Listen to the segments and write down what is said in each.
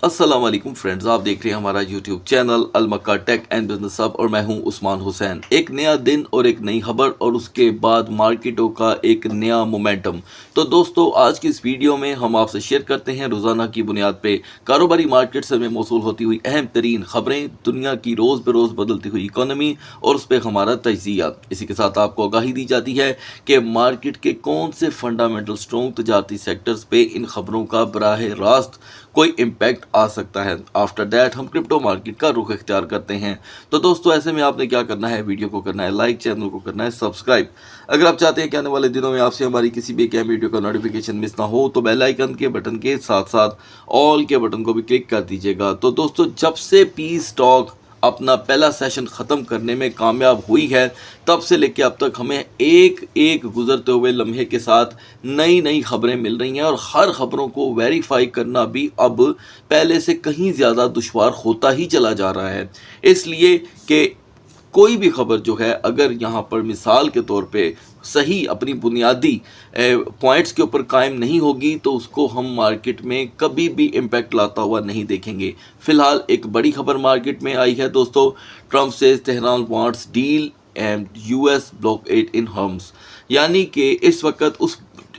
अस्सलाम वालेकुम फ्रेंड्स, आप देख रहे हैं हमारा YouTube channel Al Makka take and business Hub और मैं हूं उस्मान हुसैन। एक नया दिन और एक नई खबर और उसके बाद मार्केटों का एक नया मोमेंटम। तो दोस्तों, आज की इस वीडियो में हम आपसे शेयर करते हैं रोज़ाना की बुनियाद पे कारोबारी मार्केट से में मौसूल होती हुई अहम तरीन खबरें, दुनिया की रोज़ बरोज़ बदलती हुई इकोनॉमी और उस पर हमारा तजिया। इसी के साथ आपको आगाही दी जाती है कि मार्केट के कौन से फंडामेंटल स्ट्रॉन्ग तजारती सेक्टर्स पे इन खबरों का बराह रास्त कोई इम्पैक्ट आ सकता है। आफ्टर दैट हम क्रिप्टो मार्केट का रुख इख्तियार करते हैं। तो दोस्तों, ऐसे में आपने क्या करना है, वीडियो को करना है लाइक, चैनल को करना है सब्सक्राइब। अगर आप चाहते हैं कि आने वाले दिनों में आपसे हमारी किसी भी एक अहम वीडियो का नोटिफिकेशन मिस ना हो तो बेल आइकन के बटन के साथ साथ ऑल के बटन को भी क्लिक कर दीजिएगा। तो दोस्तों, जब से पी स्टॉक अपना पहला सेशन ख़त्म करने में कामयाब हुई है, तब से लेकर अब तक हमें एक एक गुजरते हुए लम्हे के साथ नई नई खबरें मिल रही हैं और हर खबरों को वेरीफाई करना भी अब पहले से कहीं ज़्यादा दुश्वार होता ही चला जा रहा है। इसलिए कि कोई भी खबर जो है, अगर यहाँ पर मिसाल के तौर पे सही अपनी बुनियादी पॉइंट्स के ऊपर कायम नहीं होगी तो उसको हम मार्केट में कभी भी इम्पैक्ट लाता हुआ नहीं देखेंगे। फिलहाल एक बड़ी खबर मार्केट में आई है दोस्तों, ट्रंप से Tehran wants deal and US block it in Hormuz, यानी कि इस वक्त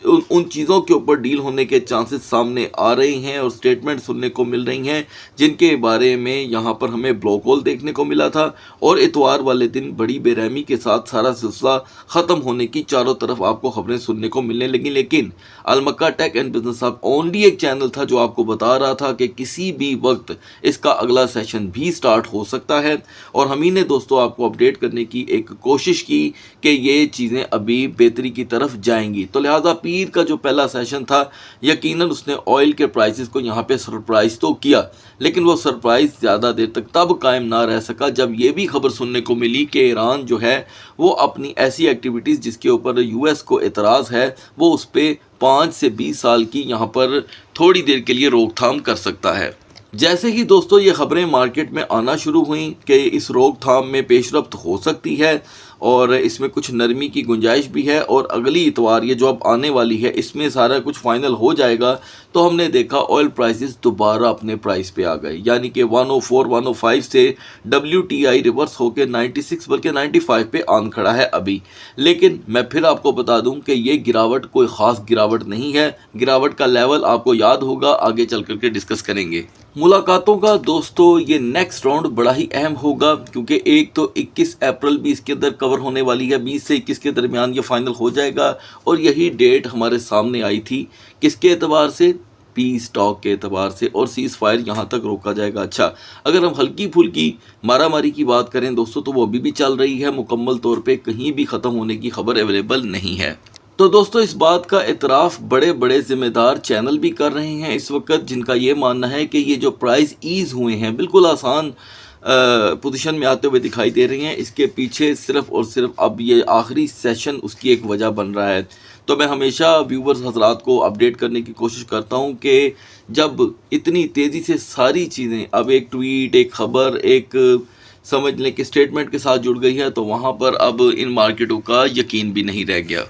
उन चीज़ों के ऊपर डील होने के चांसेस सामने आ रहे हैं और स्टेटमेंट सुनने को मिल रही हैं जिनके बारे में यहाँ पर हमें ब्लॉक होल देखने को मिला था और इतवार वाले दिन बड़ी बेरहमी के साथ सारा सिलसिला ख़त्म होने की चारों तरफ आपको खबरें सुनने को मिलने लगी। लेकिन Al Makka take and business hub only एक चैनल था जो आपको बता रहा था कि किसी भी वक्त इसका अगला सेशन भी स्टार्ट हो सकता है और हम ही ने दोस्तों आपको अपडेट करने की एक कोशिश की कि ये चीज़ें अभी बेहतरी की तरफ जाएंगी। तो लिहाजा पीर का जो पहला सेशन था, यकीनन उसने ऑयल के प्राइसेस को यहाँ पे सरप्राइज तो किया, लेकिन वो सरप्राइज ज़्यादा देर तक तब कायम ना रह सका जब ये भी खबर सुनने को मिली कि ईरान जो है वो अपनी ऐसी एक्टिविटीज़ जिसके ऊपर यूएस को एतराज़ है वो उस पर 5 से 20 साल की यहाँ पर थोड़ी देर के लिए रोकथाम कर सकता है। जैसे ही दोस्तों ये खबरें मार्केट में आना शुरू हुई कि इस रोकथाम में पेशरफ्त हो सकती है और इसमें कुछ नरमी की गुंजाइश भी है और अगली इतवार ये जो अब आने वाली है इसमें सारा कुछ फाइनल हो जाएगा, तो हमने देखा ऑयल प्राइसेस दोबारा अपने प्राइस पे आ गए, यानी कि 104 105 से WTI रिवर्स होकर 96 बल्कि 95 पे आन खड़ा है अभी। लेकिन मैं फिर आपको बता दूं कि ये गिरावट कोई ख़ास गिरावट नहीं है। गिरावट का लेवल आपको याद होगा, आगे चल करके डिस्कस करेंगे। मुलाकातों का दोस्तों ये नेक्स्ट राउंड बड़ा ही अहम होगा क्योंकि एक तो 21 अप्रैल भी इसके अंदर कवर होने वाली है, 20 से 21 के दरमियान ये फाइनल हो जाएगा और यही डेट हमारे सामने आई थी किसके एतबार से, पी स्टॉक के एतबार से, और सीज़ फायर यहाँ तक रोका जाएगा। अच्छा, अगर हम हल्की फुल्की मारामारी की बात करें दोस्तों तो वो अभी भी चल रही है, मुकम्मल तौर पे कहीं भी ख़त्म होने की खबर अवेलेबल नहीं है। तो दोस्तों, इस बात का इतराफ़ बड़े बड़े ज़िम्मेदार चैनल भी कर रहे हैं इस वक्त, जिनका ये मानना है कि ये जो प्राइस ईज़ हुए हैं बिल्कुल आसान पोजीशन में आते हुए दिखाई दे रही हैं, इसके पीछे सिर्फ़ और सिर्फ अब ये आखिरी सेशन उसकी एक वजह बन रहा है। तो मैं हमेशा व्यूवर्स हजरात को अपडेट करने की कोशिश करता हूँ कि जब इतनी तेज़ी से सारी चीज़ें अब एक ट्वीट, एक ख़बर, एक समझ लें कि स्टेटमेंट के साथ जुड़ गई है, तो वहाँ पर अब इन मार्केटों का यकीन भी नहीं रह गया,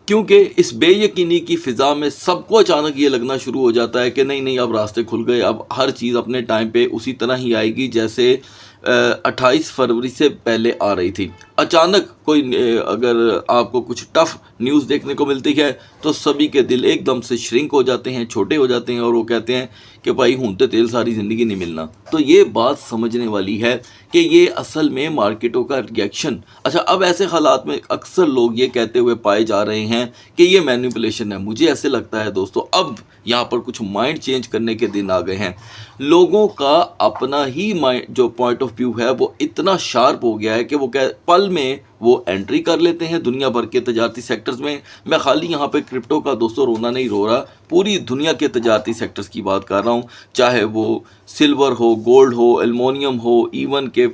क्योंकि इस बेयकीनी की फ़िज़ा में सबको अचानक ये लगना शुरू हो जाता है कि नहीं नहीं अब रास्ते खुल गए, अब हर चीज़ अपने टाइम पे उसी तरह ही आएगी जैसे 28 फरवरी से पहले आ रही थी। अचानक कोई अगर आपको कुछ टफ न्यूज़ देखने को मिलती है तो सभी के दिल एकदम से श्रिंक हो जाते हैं, छोटे हो जाते हैं और वो कहते हैं कि भाई हूंते तेल सारी ज़िंदगी नहीं मिलना। तो ये बात समझने वाली है कि ये असल में मार्केटों का रिएक्शन। अच्छा, अब ऐसे हालात में अक्सर लोग ये कहते हुए पाए जा रहे हैं कि ये मैनिपुलेशन है। मुझे ऐसे लगता है दोस्तों, अब यहाँ पर कुछ माइंड चेंज करने के दिन आ गए हैं। लोगों का अपना ही माइंड जो पॉइंट ऑफ व्यू है वो इतना शार्प हो गया है कि वो पल में वो एंट्री कर लेते हैं दुनिया भर के तजारती सेक्टर्स में। मैं खाली यहाँ पे क्रिप्टो का दोस्तों रोना नहीं रो रहा, पूरी दुनिया के तजारती सेक्टर्स की बात कर रहा हूँ, चाहे वो सिल्वर हो, गोल्ड हो, एल्युमिनियम हो, इवन के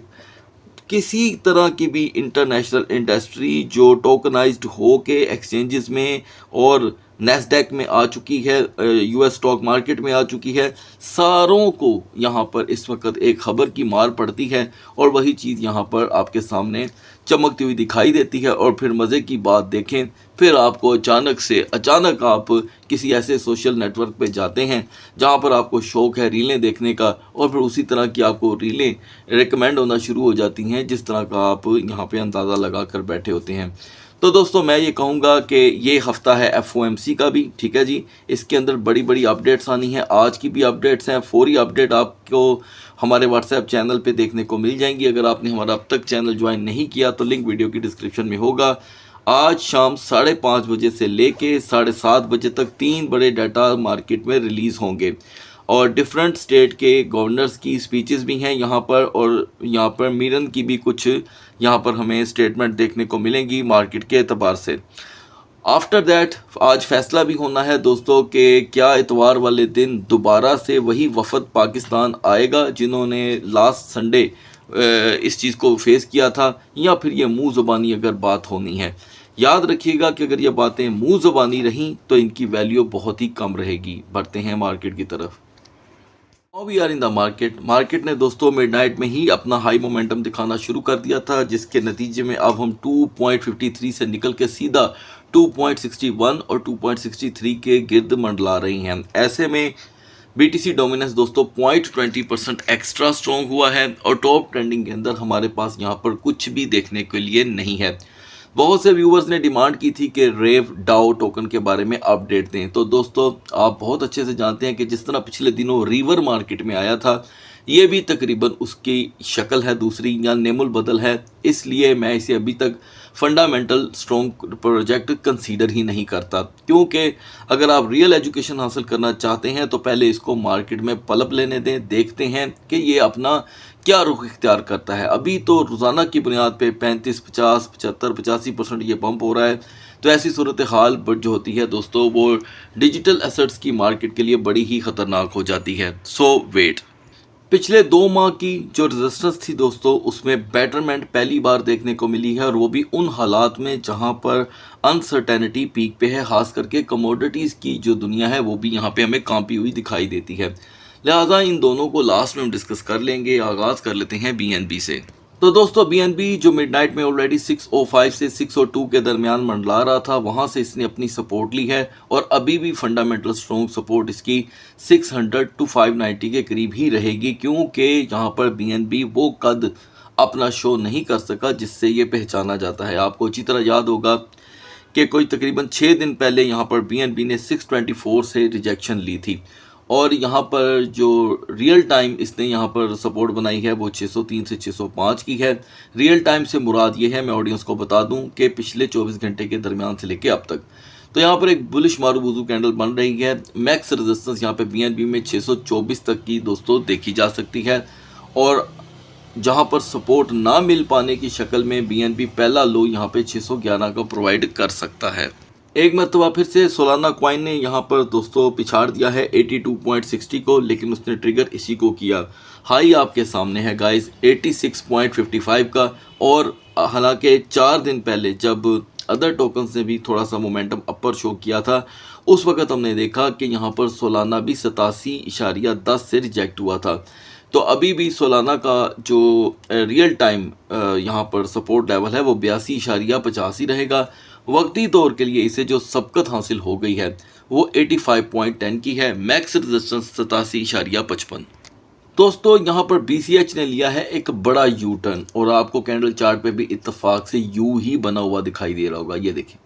किसी तरह की भी इंटरनेशनल इंडस्ट्री जो टोकनाइज्ड हो के एक्सचेंजेस में और नैस्डैक में आ चुकी है, यूएस स्टॉक मार्केट में आ चुकी है। सारों को यहाँ पर इस वक्त एक खबर की मार पड़ती है और वही चीज़ यहाँ पर आपके सामने चमकती हुई दिखाई देती है। और फिर मज़े की बात देखें, फिर आपको अचानक आप किसी ऐसे सोशल नेटवर्क पे जाते हैं जहाँ पर आपको शौक़ है रीलें देखने का, और फिर उसी तरह की आपको रीलें रिकमेंड होना शुरू हो जाती हैं जिस तरह का आप यहाँ पे अंदाज़ा लगा कर बैठे होते हैं। तो दोस्तों मैं ये कहूँगा कि ये हफ़्ता है FOMC का भी, ठीक है जी। इसके अंदर बड़ी बड़ी अपडेट्स आनी है, आज की भी अपडेट्स हैं। फौरी अपडेट आपको हमारे व्हाट्सएप चैनल पे देखने को मिल जाएंगी। अगर आपने हमारा अब तक चैनल ज्वाइन नहीं किया तो लिंक वीडियो की डिस्क्रिप्शन में होगा। आज शाम 5:30 बजे से लेके 7:30 बजे तक 3 बड़े डाटा मार्केट में रिलीज़ होंगे और डिफरेंट स्टेट के गवर्नर्स की स्पीचेस भी हैं यहाँ पर, और यहाँ पर मीरन की भी कुछ यहाँ पर हमें स्टेटमेंट देखने को मिलेंगी मार्केट के एतबार से। आफ्टर दैट आज फैसला भी होना है दोस्तों कि क्या इतवार वाले दिन दोबारा से वही वफद पाकिस्तान आएगा जिन्होंने लास्ट संडे इस चीज़ को फेस किया था, या फिर ये मुँह ज़बानी अगर बात होनी है। याद रखिएगा कि अगर ये बातें मुँह ज़बानी रहीं तो इनकी वैल्यू बहुत ही कम रहेगी। बढ़ते हैं मार्केट की तरफ। Now we are in the market ने दोस्तों मिडनाइट में ही अपना हाई मोमेंटम दिखाना शुरू कर दिया था, जिसके नतीजे में अब हम 2.53 से निकल के सीधा 2.61 और 2.63 के गिर्द मंडला रही हैं। ऐसे में BTC डोमिनेंस दोस्तों 0.20% एक्स्ट्रा स्ट्रॉन्ग हुआ है और टॉप ट्रेंडिंग के अंदर हमारे पास यहाँ पर कुछ भी देखने के लिए नहीं है। बहुत से व्यूवर्स ने डिमांड की थी कि रेव डाओ टोकन के बारे में अपडेट दें। तो दोस्तों आप बहुत अच्छे से जानते हैं कि जिस तरह पिछले दिनों रिवर मार्केट में आया था, ये भी तकरीबन उसकी शक्ल है दूसरी या नेमुल बदल है, इसलिए मैं इसे अभी तक फंडामेंटल स्ट्रॉन्ग प्रोजेक्ट कंसीडर ही नहीं करता। क्योंकि अगर आप रियल एजुकेशन हासिल करना चाहते हैं तो पहले इसको मार्केट में पलप लेने दें, देखते हैं कि ये अपना क्या रुख इख्तियार करता है। अभी तो रोज़ाना की बुनियाद पे 35, 50, 75, 85% ये पंप हो रहा है। तो ऐसी सूरत हाल जो होती है दोस्तों वो डिजिटल एसेट्स की मार्केट के लिए बड़ी ही ख़तरनाक हो जाती है। सो वेट। पिछले 2 माह की जो रेजिस्टेंस थी दोस्तों उसमें बेटरमेंट पहली बार देखने को मिली है, और वो भी उन हालात में जहां पर अनसर्टेनिटी पीक पे है। खास करके कमोडिटीज़ की जो दुनिया है वो भी यहाँ पे हमें कांपी हुई दिखाई देती है। लिहाजा इन दोनों को लास्ट में हम डिस्कस कर लेंगे। आगाज़ कर लेते हैं BNB से। तो दोस्तों BNB जो मिडनाइट में ऑलरेडी 605 से 602 के दरमियान मंडला रहा था, वहाँ से इसने अपनी सपोर्ट ली है और अभी भी फंडामेंटल स्ट्रॉन्ग सपोर्ट इसकी 600 टू 590 के करीब ही रहेगी, क्योंकि यहाँ पर BNB वो कद अपना शो नहीं कर सका जिससे ये पहचाना जाता है। आपको अच्छी तरह याद होगा कि कोई तकरीबन 6 दिन पहले यहाँ पर BNB ने 624 से रिजेक्शन ली थी, और यहाँ पर जो रियल टाइम इसने यहाँ पर सपोर्ट बनाई है वो 603 से 605 की है। रियल टाइम से मुराद ये है, मैं ऑडियंस को बता दूं कि पिछले 24 घंटे के दरमियान से लेके अब तक। तो यहाँ पर एक बुलिश मारूबुजू कैंडल बन रही है। मैक्स रेजिस्टेंस यहाँ पे BNB में 624 तक की दोस्तों देखी जा सकती है, और जहाँ पर सपोर्ट ना मिल पाने की शक्ल में BNB पहला लो यहाँ पे 611 का प्रोवाइड कर सकता है। एक मरतबा फिर से सोलाना कॉइन ने यहाँ पर दोस्तों पिछाड़ दिया है 82.60 को, लेकिन उसने ट्रिगर इसी को किया। हाई आपके सामने है गाइस 86.55 का, और हालांकि 4 दिन पहले जब अदर टोकन्स ने भी थोड़ा सा मोमेंटम अपर शो किया था, उस वक्त हमने देखा कि यहाँ पर सोलाना भी 87.10 से रिजेक्ट हुआ था। तो अभी भी सोलाना का जो रियल टाइम यहाँ पर सपोर्ट लेवल है वो 82.50 ही रहेगा। वक्ती तौर के लिए इसे जो सबकत हासिल हो गई है वो 85.10 की है। Max resistance 87.55। दोस्तों यहाँ पर BCH ने लिया है एक बड़ा यू टर्न, और आपको कैंडल चार्ट पे भी इत्तेफाक से यू ही बना हुआ दिखाई दे रहा होगा। ये देखिए,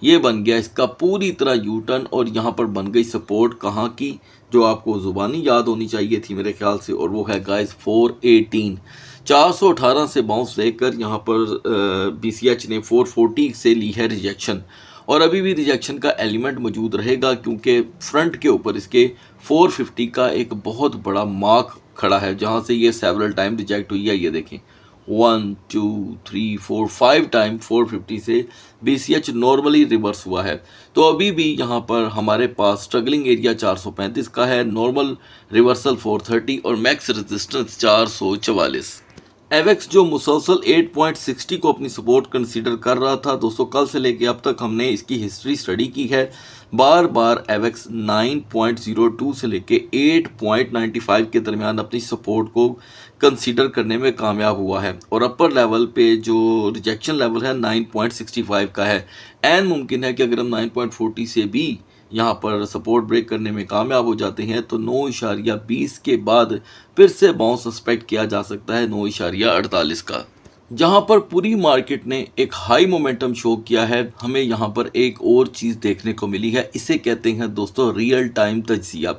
ये बन गया इसका पूरी तरह यू टर्न, और यहाँ पर बन गई सपोर्ट कहाँ की, जो आपको ज़ुबानी याद होनी चाहिए थी मेरे ख्याल से, और वो है गाइस 418। 418 से बाउंस लेकर यहाँ पर BCH ने 440 से ली है रिजेक्शन, और अभी भी रिजेक्शन का एलिमेंट मौजूद रहेगा क्योंकि फ्रंट के ऊपर इसके 450 का एक बहुत बड़ा मार्क खड़ा है जहाँ से ये सेवरल टाइम रिजेक्ट हुई है। ये देखें 1 2 3 4 5 टाइम 450 से BCH नॉर्मली रिवर्स हुआ है। तो अभी भी यहाँ पर हमारे पास स्ट्रगलिंग एरिया 435 का है, नॉर्मल रिवर्सल 430 और मैक्स रेजिस्टेंस 444। एवेक्स जो मुसलसल 8.60 को अपनी सपोर्ट कंसीडर कर रहा था दोस्तों, कल से लेके अब तक हमने इसकी हिस्ट्री स्टडी की है। बार बार एवेक्स 9.02 से लेके 8.95 के दरमियान अपनी सपोर्ट को कंसीडर करने में कामयाब हुआ है और अपर लेवल पे जो रिजेक्शन लेवल है 9.65 का है। एंड मुमकिन है कि अगर हम 9.40 से भी यहाँ पर सपोर्ट ब्रेक करने में कामयाब हो जाते हैं तो 9.20 के बाद फिर से बाउंस एक्सपेक्ट किया जा सकता है 9.48 का। जहाँ पर पूरी मार्केट ने एक हाई मोमेंटम शो किया है, हमें यहाँ पर एक और चीज़ देखने को मिली है, इसे कहते हैं दोस्तों रियल टाइम तज्जिया।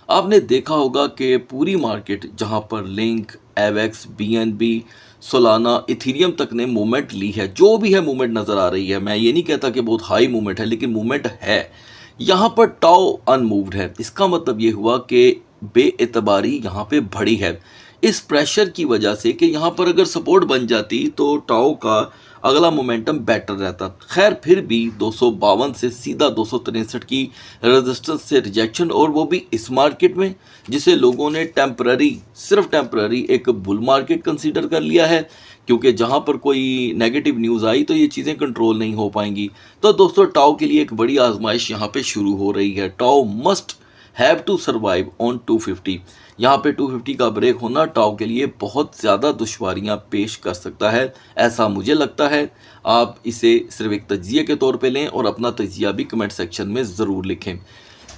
आपने देखा होगा कि पूरी मार्केट जहाँ पर लिंक, एवेक्स, बीएनबी, सोलाना, इथीरियम तक ने मूवमेंट ली है, जो भी है मूवमेंट नज़र आ रही है। मैं ये नहीं कहता कि बहुत हाई मूवमेंट है, लेकिन मूवमेंट है। यहाँ पर टाओ अनमूव्ड है, इसका मतलब ये हुआ कि बेएतबारी यहाँ पे बढ़ी है इस प्रेशर की वजह से कि यहाँ पर अगर सपोर्ट बन जाती तो टाओ का अगला मोमेंटम बेटर रहता। खैर फिर भी 252 से सीधा 263 की रेजिस्टेंस से रिजेक्शन, और वो भी इस मार्केट में जिसे लोगों ने टेम्पररी, सिर्फ टेम्पररी एक बुल मार्केट कंसीडर कर लिया है, क्योंकि जहाँ पर कोई नेगेटिव न्यूज़ आई तो ये चीज़ें कंट्रोल नहीं हो पाएंगी। तो दोस्तों टाओ के लिए एक बड़ी आजमाइश यहाँ पे शुरू हो रही है। Tao must have to survive on 250। यहाँ पे 250 का ब्रेक होना टाओ के लिए बहुत ज़्यादा दुश्वारियाँ पेश कर सकता है, ऐसा मुझे लगता है। आप इसे सिर्फ एक तज्जिए के तौर पे लें और अपना तज्जिया भी कमेंट सेक्शन में ज़रूर लिखें।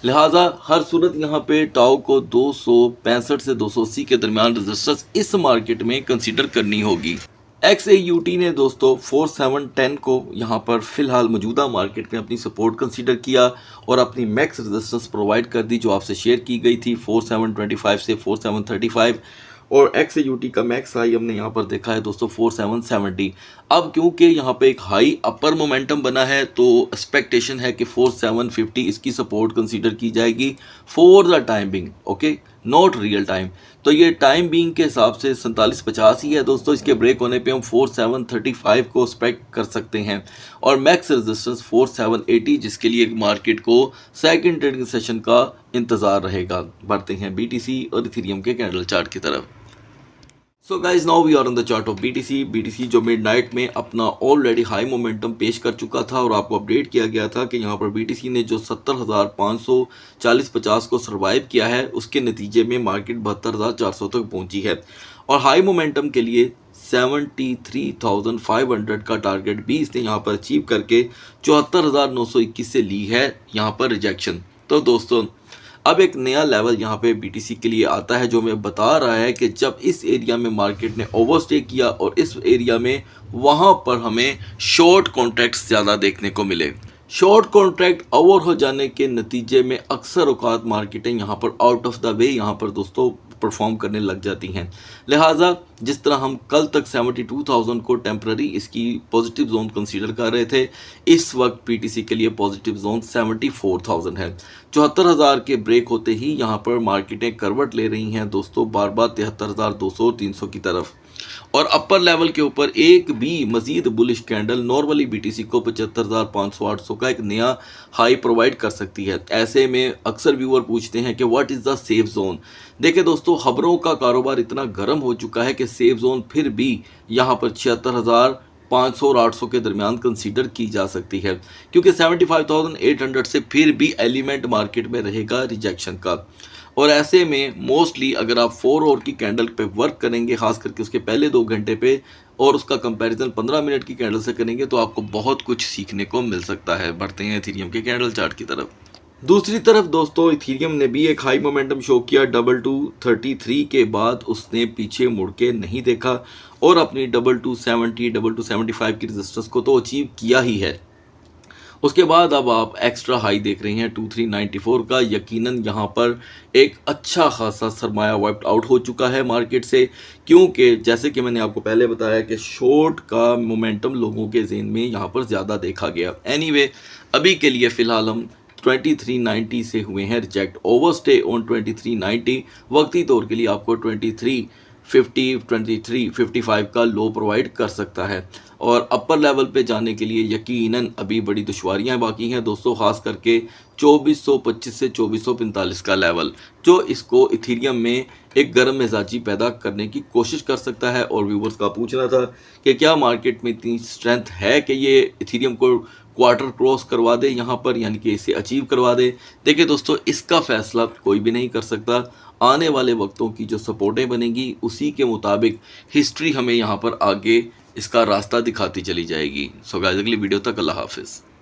लिहाजा हर सूरत यहाँ पे टाओ को 265 से 280 के दरमियान रेजिस्टेंस इस मार्केट में कंसीडर करनी होगी। XAUT ने दोस्तों 4710 को यहाँ पर फिलहाल मौजूदा मार्केट में अपनी सपोर्ट कंसीडर किया और अपनी मैक्स रेजिस्टेंस प्रोवाइड कर दी, जो आपसे शेयर की गई थी 4725 से 4735। और XAUT का मैक्स हाई हमने यहाँ पर देखा है दोस्तों 4770। अब क्योंकि यहाँ पे एक हाई अपर मोमेंटम बना है तो एक्सपेक्टेशन है कि 4750 इसकी सपोर्ट कंसीडर की जाएगी for the time being, okay, not real time. तो ये टाइम बीइंग के हिसाब से 4750 ही है दोस्तों। इसके ब्रेक होने पे हम 4735 को एक्सपेक्ट कर सकते हैं और मैक्स रेजिस्टेंस 4780, जिसके लिए मार्केट को सेकंड ट्रेडिंग सेशन का इंतज़ार रहेगा। बढ़ते हैं BTC और इथेरियम के कैंडल चार्ट की तरफ। So guys now we are on the chart of BTC जो मिडनाइट में अपना ऑलरेडी हाई मोमेंटम पेश कर चुका था और आपको अपडेट किया गया था कि यहाँ पर BTC ने जो 70,540-50 को सर्वाइव किया है, उसके नतीजे में मार्केट 72,400 तक पहुँची है और हाई मोमेंटम के लिए 73,500 का टारगेट भी इसने यहाँ पर अचीव करके 74,921 से ली है यहाँ पर रिजेक्शन। तो दोस्तों अब एक नया लेवल यहाँ पे BTC के लिए आता है, जो मैं बता रहा है कि जब इस एरिया में मार्केट ने ओवरस्टे किया और इस एरिया में वहाँ पर हमें शॉर्ट कॉन्ट्रैक्ट्स ज़्यादा देखने को मिले। शॉर्ट कॉन्ट्रैक्ट ओवर हो जाने के नतीजे में अक्सर औकात मार्केटें यहाँ पर आउट ऑफ द वे यहाँ पर दोस्तों परफॉर्म करने लग जाती हैं। लिहाजा जिस तरह हम कल तक 72,000 को टेम्पररी इसकी पॉजिटिव जोन कंसीडर कर रहे थे, इस वक्त BTC के लिए पॉजिटिव जोन 74,000 है। 74,000 के ब्रेक होते ही यहाँ पर मार्केटें करवट ले रही हैं दोस्तों, बार बार 73,200 300 की तरफ, और अपर लेवल के ऊपर एक भी मजीद बुलिश कैंडल नॉर्मली BTC को 75,500-800 का एक नया हाई प्रोवाइड कर सकती है। ऐसे में अक्सर व्यूअर पूछते हैं कि what is the safe zone. देखिए दोस्तों, खबरों का कारोबार इतना गर्म हो चुका है कि सेफ जोन फिर भी यहाँ पर 76,500 और 800 के दरमियान कंसीडर की जा सकती है, क्योंकि 75,800 से फिर भी एलिमेंट मार्केट में रहेगा रिजेक्शन का। और ऐसे में मोस्टली अगर आप 4 आवर की कैंडल पे वर्क करेंगे, खास करके उसके पहले 2 घंटे पे, और उसका कंपैरिजन 15 मिनट की कैंडल से करेंगे तो आपको बहुत कुछ सीखने को मिल सकता है। बढ़ते हैं इथेरियम के कैंडल चार्ट की तरफ। दूसरी तरफ दोस्तों इथेरियम ने भी एक हाई मोमेंटम शो किया। 2233 के बाद उसने पीछे मुड़ के नहीं देखा और अपनी 2270 2275 की रेजिस्टेंस को तो अचीव किया ही है। उसके बाद अब आप एक्स्ट्रा हाई देख रहे हैं 2394 का। यकीनन यहाँ पर एक अच्छा खासा सरमाया वाइप्ड आउट हो चुका है मार्केट से, क्योंकि जैसे कि मैंने आपको पहले बताया कि शॉर्ट का मोमेंटम लोगों के ज़हन में यहाँ पर ज़्यादा देखा गया। एनीवे अभी के लिए फ़िलहाल हम 2390 से हुए हैं रिजेक्ट। ओवरस्टे ऑन 2390, वक्ती तौर के लिए आपको 50, 23, 55 का लो प्रोवाइड कर सकता है। और अपर लेवल पे जाने के लिए यकीनन अभी बड़ी दुश्वारियां बाकी हैं दोस्तों, ख़ास करके 2425 से 2445 का लेवल, जो इसको इथीरियम में एक गर्म मिजाजी पैदा करने की कोशिश कर सकता है। और व्यूवर्स का पूछना था कि क्या मार्केट में इतनी स्ट्रेंथ है कि ये इथीरियम को क्वार्टर क्रॉस करवा दे यहाँ पर, यानी कि इसे अचीव करवा दे। देखिए दोस्तों, इसका फैसला कोई भी नहीं कर सकता। आने वाले वक्तों की जो सपोर्टें बनेगी उसी के मुताबिक हिस्ट्री हमें यहाँ पर आगे इसका रास्ता दिखाती चली जाएगी। सो गाइस, अगली वीडियो तक अल्लाह हाफिज़।